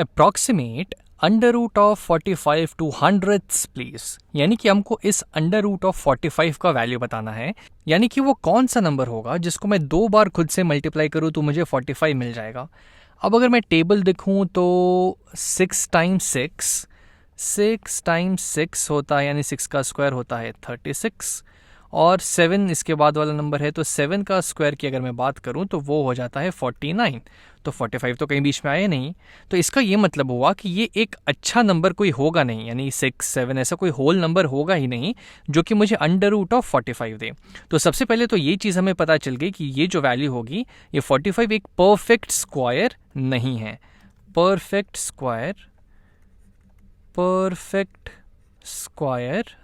Approximate under root of 45 to hundreds place, यानी कि हमको इस अंडर रूट ऑफ 45 का वैल्यू बताना है, यानी कि वो कौन सा नंबर होगा जिसको मैं 2 बार खुद से मल्टीप्लाई करूँ तो मुझे 45 मिल जाएगा। अब अगर मैं टेबल देखूँ तो 6 टाइम्स 6 होता है, यानी 6 का स्क्वायर होता है 36, और 7 इसके बाद वाला नंबर है, तो 7 का स्क्वायर की अगर मैं बात करूं तो वो हो जाता है 49। तो 45 तो कहीं बीच में आया नहीं, तो इसका ये मतलब हुआ कि ये एक अच्छा नंबर कोई होगा नहीं, यानी 6, 7 ऐसा कोई होल नंबर होगा ही नहीं जो कि मुझे अंडर रूट ऑफ 45 दे। तो सबसे पहले तो ये चीज़ हमें पता चल गई कि ये जो वैल्यू होगी ये 45 एक परफेक्ट स्क्वायर नहीं है। परफेक्ट स्क्वायर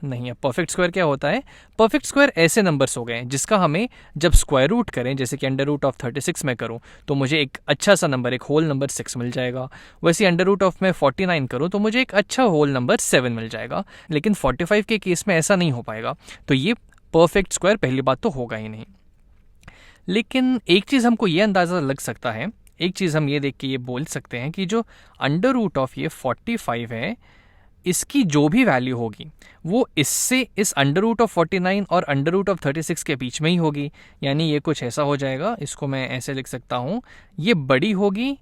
नहीं है। परफेक्ट स्क्वायर क्या होता है? परफेक्ट स्क्वायर ऐसे नंबर्स हो गए जिसका हमें जब स्क्वायर रूट करें, जैसे कि अंडर रूट ऑफ 36 में करूं तो मुझे एक अच्छा सा नंबर, एक होल नंबर 6 मिल जाएगा। वैसे अंडर रूट ऑफ में 49 करूं तो मुझे एक अच्छा होल नंबर 7 मिल जाएगा। लेकिन 45 के केस में ऐसा नहीं हो पाएगा, तो ये परफेक्ट स्क्वायर पहली बात तो होगा ही नहीं। लेकिन एक चीज़ हमको ये अंदाज़ा लग सकता है, एक चीज़ हम ये देख के ये बोल सकते हैं कि जो अंडर रूट ऑफ ये 45 है, इसकी जो भी वैल्यू होगी वो इससे इस अंडर रूट ऑफ 49 और अंडर रूट ऑफ 36 के बीच में ही होगी। यानी ये कुछ ऐसा हो जाएगा, इसको मैं ऐसे लिख सकता हूँ, ये बड़ी होगी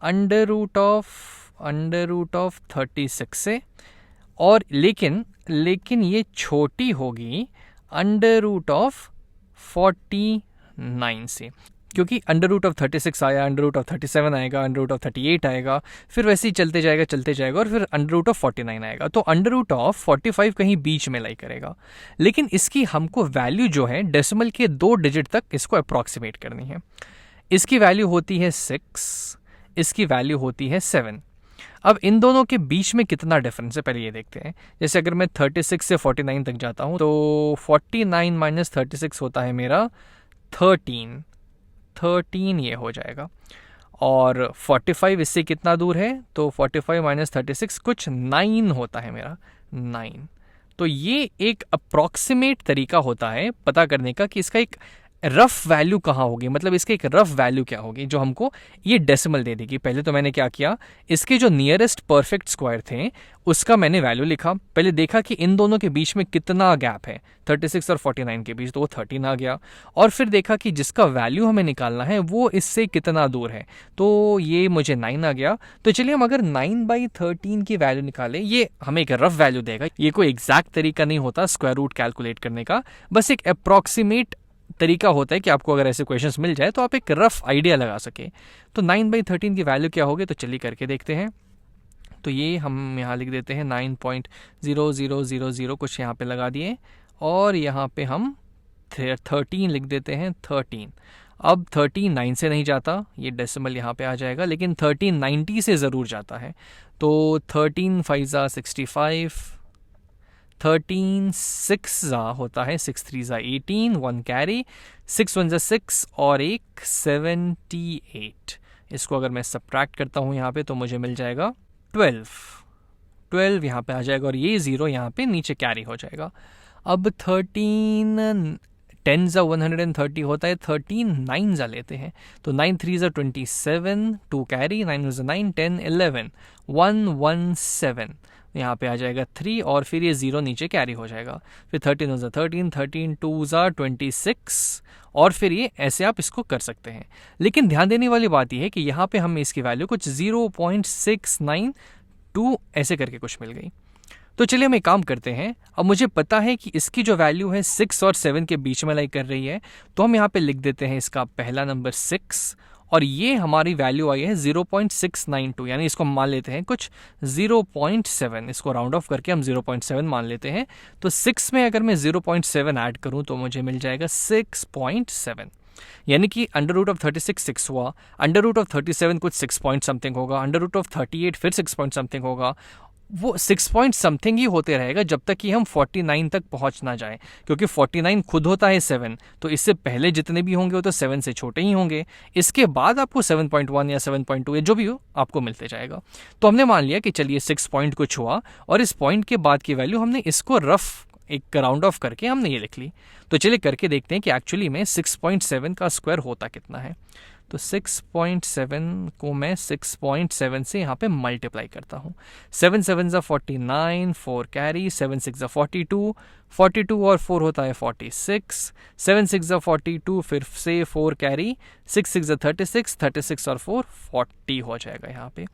अंडर रूट ऑफ 36 से, और लेकिन ये छोटी होगी अंडर रूट ऑफ 49 से, क्योंकि अंडर रूट ऑफ 36 आया, अंडर रूट ऑफ 37 आएगा, अंडर रूट ऑफ 38 आएगा, फिर वैसे ही चलते जाएगा और फिर अंडर रूट ऑफ 49 आएगा। तो अंडर रूट ऑफ 45 कहीं बीच में लाई करेगा। लेकिन इसकी हमको वैल्यू जो है डेसिमल के 2 डिजिट तक इसको अप्रॉक्सीमेट करनी है। इसकी वैल्यू होती है 6, इसकी वैल्यू होती है 7। अब इन दोनों के बीच में कितना डिफरेंस है पहले ये देखते हैं। जैसे अगर मैं 36 से 49 तक जाता हूँ तो 49 माइनस 36 होता है मेरा 13 ये हो जाएगा, और 45 इससे कितना दूर है, तो 45 माइनस 36 कुछ 9 होता है मेरा 9। तो ये एक अप्रॉक्सीमेट तरीका होता है पता करने का कि इसका एक रफ वैल्यू कहाँ होगी, मतलब इसकी एक रफ वैल्यू क्या होगी जो हमको ये डेसिमल दे देगी। पहले तो मैंने क्या किया, इसके जो नियरेस्ट परफेक्ट स्क्वायर थे उसका मैंने वैल्यू लिखा, पहले देखा कि इन दोनों के बीच में कितना गैप है 36 और 49 के बीच, तो वो 13 आ गया, और फिर देखा कि जिसका वैल्यू हमें निकालना है वो इससे कितना दूर है, तो ये मुझे 9 आ गया। तो चलिए हम अगर 9/13 की वैल्यू निकालें, ये हमें एक रफ वैल्यू देगा। ये कोई एग्जैक्ट तरीका नहीं होता स्क्वायर रूट कैलकुलेट करने का, बस एक अप्रॉक्सीमेट तरीका होता है कि आपको अगर ऐसे क्वेश्चंस मिल जाए तो आप एक रफ आइडिया लगा सके। तो 9/13 की वैल्यू क्या होगी, तो चलिए करके देखते हैं। तो ये हम यहाँ लिख देते हैं 9.0000 कुछ यहाँ पे लगा दिए, और यहाँ पे हम 13 लिख देते हैं 13। अब 13 9 से नहीं जाता, ये डेसिमल यहाँ पे आ जाएगा, लेकिन 13 90 से ज़रूर जाता है। तो 13 5 65, 13 6 होता है, 6 3 18, 1 कैरी, 6 1 6 और एक 78। इसको अगर मैं सब्ट्रैक्ट करता हूँ यहाँ पे तो मुझे मिल जाएगा 12 यहाँ पे आ जाएगा, और ये 0 यहाँ पे नीचे कैरी हो जाएगा। अब 13 10 130 होता है, 13 9 लेते हैं, तो 9 3 27, 2 कैरी, 9 9 10 11 117, यहाँ पे आ जाएगा 3, और फिर ये 0 नीचे कैरी हो जाएगा। फिर 13 13 2 26, और फिर ये ऐसे आप इसको कर सकते हैं। लेकिन ध्यान देने वाली बात यह है कि यहाँ पे हमें इसकी वैल्यू कुछ 0.692 ऐसे करके कुछ मिल गई। तो चलिए हम एक काम करते हैं, अब मुझे पता है कि इसकी जो वैल्यू है 6 और 7 के बीच में लाई कर रही है, तो हम यहाँ पे लिख देते हैं इसका पहला नंबर 6, और ये हमारी वैल्यू आई है 0.692, यानी इसको मान लेते हैं कुछ 0.7, इसको राउंड ऑफ करके हम 0.7 मान लेते हैं। तो 6 में अगर मैं 0.7 ऐड करूं तो मुझे मिल जाएगा 6.7, यानी कि अंडर रूट ऑफ 36 6 हुआ, अंडर रूट ऑफ 37 कुछ 6 पॉइंट समथिंग होगा, अंडर रूट ऑफ 38 फिर 6 पॉइंट समथिंग होगा, वो 6 पॉइंट समथिंग ही होते रहेगा जब तक कि हम 49 तक पहुंच ना जाए, क्योंकि 49 खुद होता है 7, तो इससे पहले जितने भी होंगे वो तो 7 से छोटे ही होंगे। इसके बाद आपको 7.1 या 7.2 या जो भी हो आपको मिलते जाएगा। तो हमने मान लिया कि चलिए 6 पॉइंट कुछ हुआ, और इस पॉइंट के बाद की वैल्यू हमने इसको रफ एक राउंड ऑफ करके हमने ये लिख ली। तो चलिए करके देखते हैं कि एक्चुअली में 6.7 का स्क्वायर होता कितना है। तो 6.7 को मैं 6.7 से यहाँ पे मल्टीप्लाई करता हूँ। 7 7 ज़ा 49, 4 कैरी, 7 6 ज़ा 42, 42 और 4 होता है 46, 7 6 ज़ा 42, फिर से 4 कैरी, 6 6 ज़ा 36, 36 और 4 40 हो जाएगा यहाँ पे।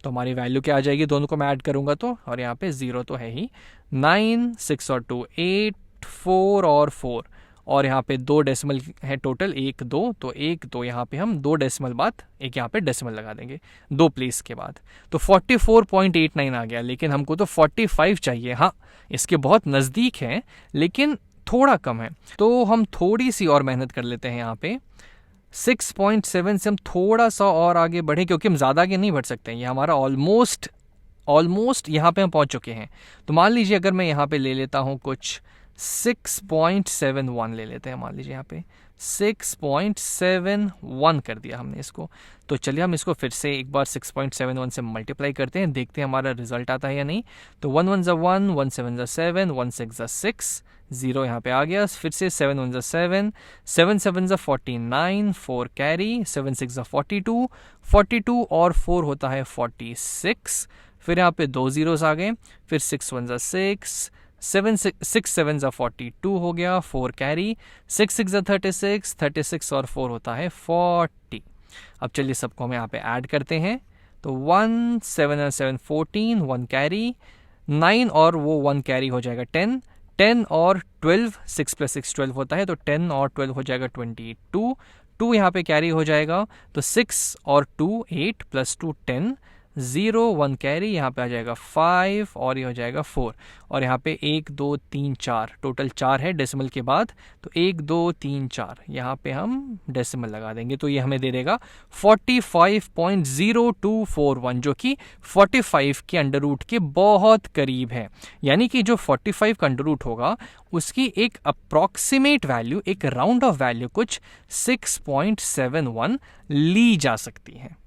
तो हमारी वैल्यू क्या आ जाएगी, दोनों को मैं ऐड करूँगा तो, और यहाँ पे 0 तो है ही, 9, 6 और 2 8, 4 और 4, और यहाँ पे 2 डेसिमल है टोटल, 1 2, तो 1 2 यहाँ पे हम 2 डेसिमल बाद एक यहाँ पे डेसिमल लगा देंगे 2 प्लेस के बाद, तो 44.89 आ गया। लेकिन हमको तो 45 चाहिए। हाँ, इसके बहुत नज़दीक हैं लेकिन थोड़ा कम है, तो हम थोड़ी सी और मेहनत कर लेते हैं। यहाँ पे 6.7 से हम थोड़ा सा और आगे बढ़े, क्योंकि हम ज़्यादा आगे नहीं बढ़ सकते हैं। ये हमारा ऑलमोस्ट यहाँ पे हम पहुँच चुके हैं। तो मान लीजिए अगर मैं यहाँ पे ले लेता हूँ कुछ 6.71 ले लेते हैं, मान लीजिए यहाँ पे 6.71 कर दिया हमने इसको। तो चलिए हम इसको फिर से एक बार 6.71 से मल्टीप्लाई करते हैं, देखते हैं हमारा रिजल्ट आता है या नहीं। तो 1 1 ज़ा 1, 1 7 ज़ा 7, 1 6 ज़ा 6, 0 यहाँ पे आ गया। फिर से 7 1 ज़ा 7, 7 7 ज़ा 49, 4 कैरी, 7 6 ज़ा 42, 42 और 4 होता है 46। फिर यहाँ पे 2 ज़ीरोज़ आ गए, फिर 6 1 ज़ा 6, 6 7 ज़ा 42 हो गया, 4 कैरी, 6 6 ज़ा 36, 36 और 4 होता है 40। अब चलिए सबको हम यहाँ पे ऐड करते हैं। तो 1 7 और 7 14, 1 कैरी, 9 और वो 1 कैरी हो जाएगा 10, 10 और 12, 6 + 6 12 होता है, तो 10 और 12 हो जाएगा 22, 2 यहाँ पे कैरी हो जाएगा, तो 6 और 2 8 + 2 10, 0 1 कैरी, यहाँ पे आ जाएगा 5 और ये हो जाएगा 4, और यहाँ पे 1 2 3 4 टोटल 4 है डेसिमल के बाद, तो 1 2 3 4 यहाँ पे हम डेसिमल लगा देंगे। तो ये हमें दे देगा 45.0241, जो कि 45 के अंडर रूट के बहुत करीब है। यानी कि जो 45 का अंडर रूट होगा उसकी एक अप्रॉक्सीमेट वैल्यू, एक राउंड ऑफ वैल्यू कुछ 6.71 ली जा सकती है।